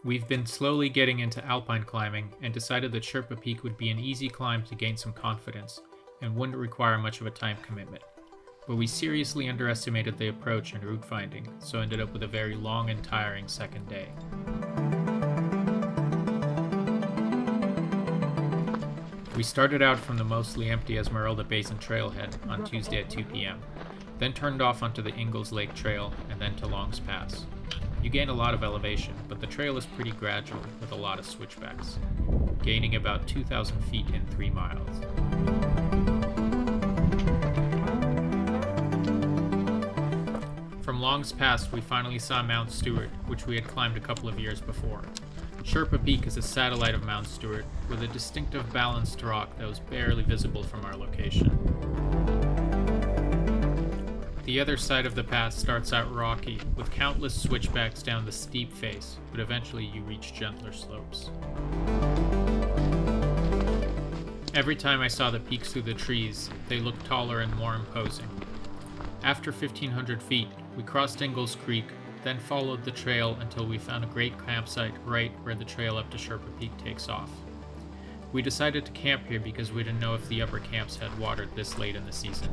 We've been slowly getting into alpine climbing and decided that Sherpa Peak would be an easy climb to gain some confidence and wouldn't require much of a time commitment. But we seriously underestimated the approach and route finding, so ended up with a very long and tiring second day. We started out from the mostly empty Esmeralda Basin trailhead on Tuesday at 2 p.m., then turned off onto the Ingalls Lake Trail and then to Long's Pass. You gain a lot of elevation, but the trail is pretty gradual with a lot of switchbacks, gaining about 2,000 feet in 3 miles. From Long's Pass, we finally saw Mount Stewart, which we had climbed a couple of years before. Sherpa Peak is a satellite of Mount Stewart with a distinctive balanced rock that was barely visible from our location. The other side of the pass starts out rocky, with countless switchbacks down the steep face, but eventually you reach gentler slopes. Every time I saw the peaks through the trees, they looked taller and more imposing. After 1,500 feet, we crossed Ingalls Creek, then followed the trail until we found a great campsite right where the trail up to Sherpa Peak takes off. We decided to camp here because we didn't know if the upper camps had water this late in the season.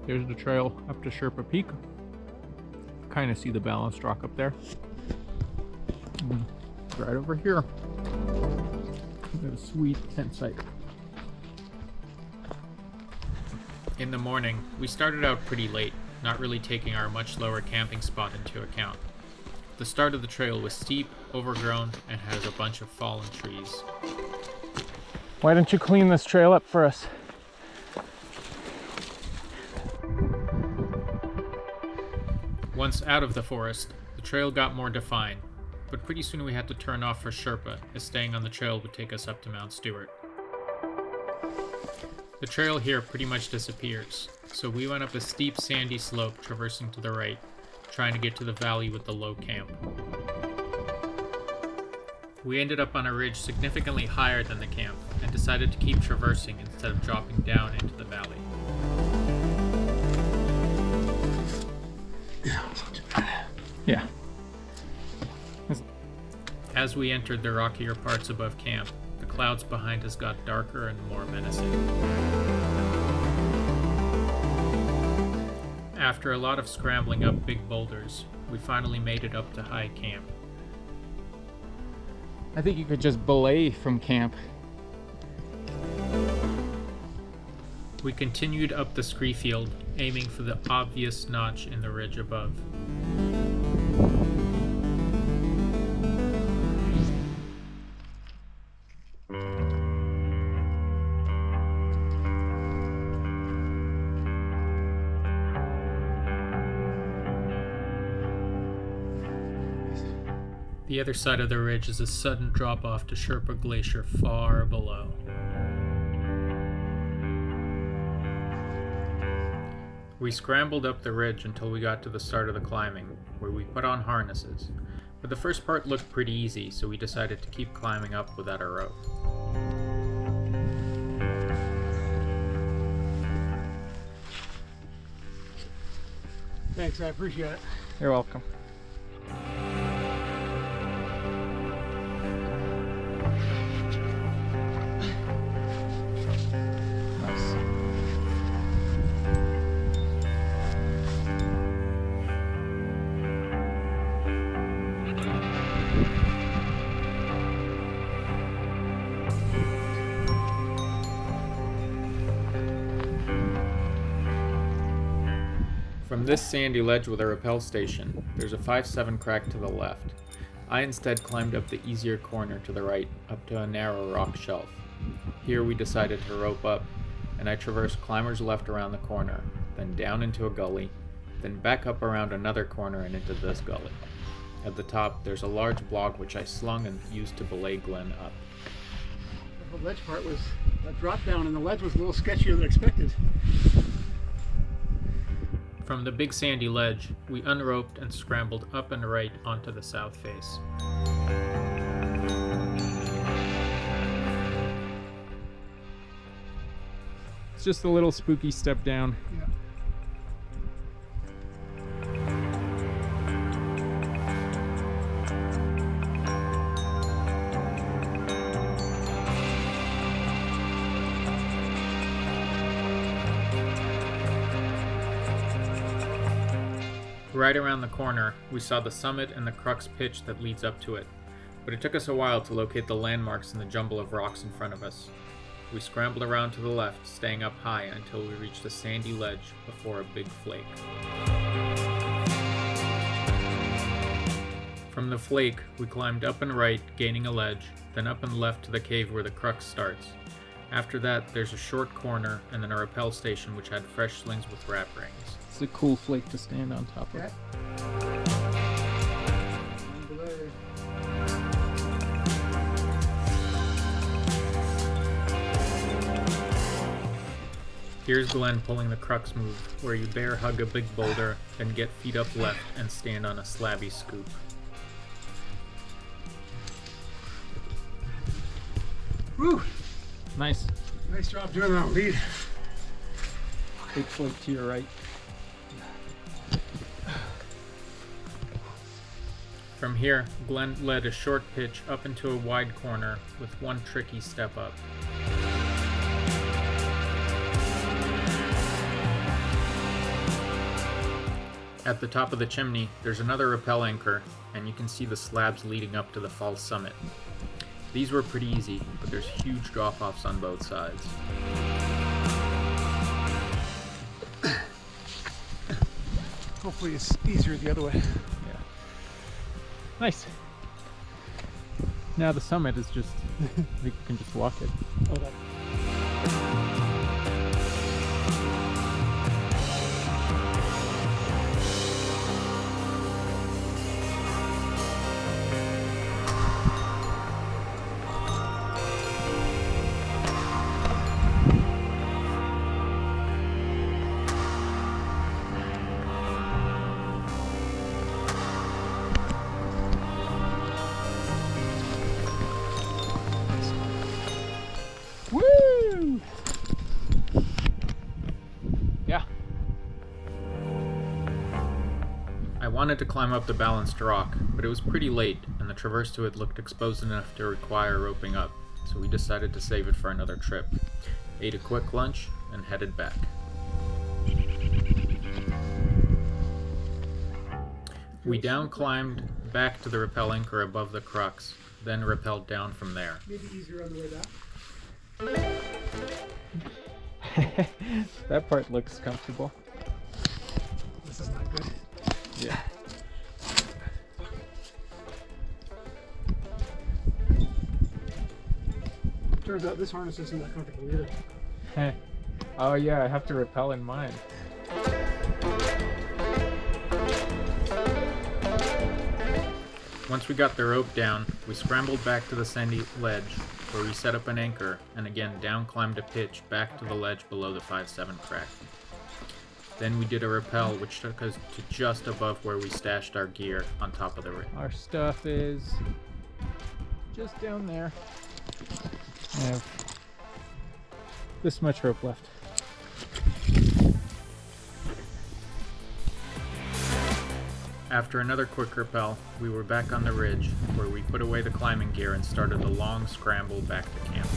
There's the trail up to Sherpa Peak. Kind of see the balanced rock up there. And right over here, we've got a sweet tent site. In the morning, we started out pretty late, not really taking our much lower camping spot into account. The start of the trail was steep, overgrown, and has a bunch of fallen trees. Why don't you clean this trail up for us? Once out of the forest, the trail got more defined, but pretty soon we had to turn off for Sherpa, as staying on the trail would take us up to Mount Stewart. The trail here pretty much disappears, so we went up a steep sandy slope traversing to the right, trying to get to the valley with the low camp. We ended up on a ridge significantly higher than the camp, and decided to keep traversing instead of dropping down into the valley. Yeah. As we entered the rockier parts above camp, the clouds behind us got darker and more menacing. After a lot of scrambling up big boulders, we finally made it up to high camp. I think you could just belay from camp. We continued up the scree field, aiming for the obvious notch in the ridge above. The other side of the ridge is a sudden drop-off to Sherpa Glacier far below. We scrambled up the ridge until we got to the start of the climbing, where we put on harnesses. But the first part looked pretty easy, so we decided to keep climbing up without a rope. Thanks, I appreciate it. You're welcome. Nice. From this sandy ledge with a rappel station, there's a 5-7 crack to the left. I instead climbed up the easier corner to the right, up to a narrow rock shelf. Here we decided to rope up, and I traversed climbers left around the corner, then down into a gully, then back up around another corner and into this gully. At the top, there's a large block which I slung and used to belay Glen up. The ledge part was a drop down, and the ledge was a little sketchier than expected. From the big sandy ledge, we unroped and scrambled up and right onto the south face. It's just a little spooky step down. Yeah. Right around the corner, we saw the summit and the Crux pitch that leads up to it, but it took us a while to locate the landmarks in the jumble of rocks in front of us. We scrambled around to the left, staying up high until we reached a sandy ledge before a big flake. From the flake, we climbed up and right, gaining a ledge, then up and left to the cave where the Crux starts. After that, there's a short corner and then a rappel station which had fresh slings with wrap rings. It's a cool flake to stand on top of. Okay. Here's Glen pulling the Crux move, where you bear hug a big boulder, then get feet up left and stand on a slabby scoop. Woo! Nice. Nice job doing that lead. Big flake to your right. From here, Glen led a short pitch up into a wide corner with one tricky step up. At the top of the chimney, there's another rappel anchor, and you can see the slabs leading up to the false summit. These were pretty easy, but there's huge drop-offs on both sides. Hopefully it's easier the other way. Yeah. Nice. Now the summit is just, we can just walk it. Woo! Yeah. I wanted to climb up the balanced rock, but it was pretty late, and the traverse to it looked exposed enough to require roping up, so we decided to save it for another trip. Ate a quick lunch, and headed back. We down climbed back to the rappel anchor above the Crux, then rappelled down from there. Maybe easier on the way back. That part looks comfortable. This is not good. Yeah. Turns out this harness isn't that comfortable either. Oh yeah, I have to rappel in mine. Once we got the rope down, we scrambled back to the sandy ledge, where we set up an anchor, and again down climbed a pitch back to the ledge below the 5-7 crack. Then we did a rappel, which took us to just above where we stashed our gear on top of the ridge. Our stuff is just down there. I have this much rope left. After another quick rappel, we were back on the ridge, where we put away the climbing gear and started the long scramble back to camp.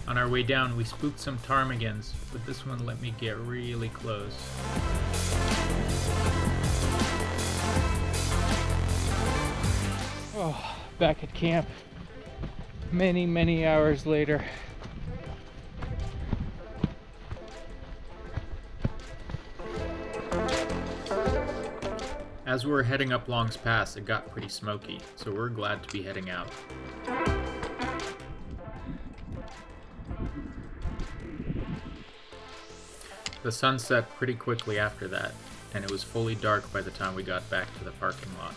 On our way down, we spooked some ptarmigans, but this one let me get really close. Oh, back at camp. Many hours later. As we were heading up Long's Pass, it got pretty smoky, so we're glad to be heading out. The sun set pretty quickly after that, and it was fully dark by the time we got back to the parking lot.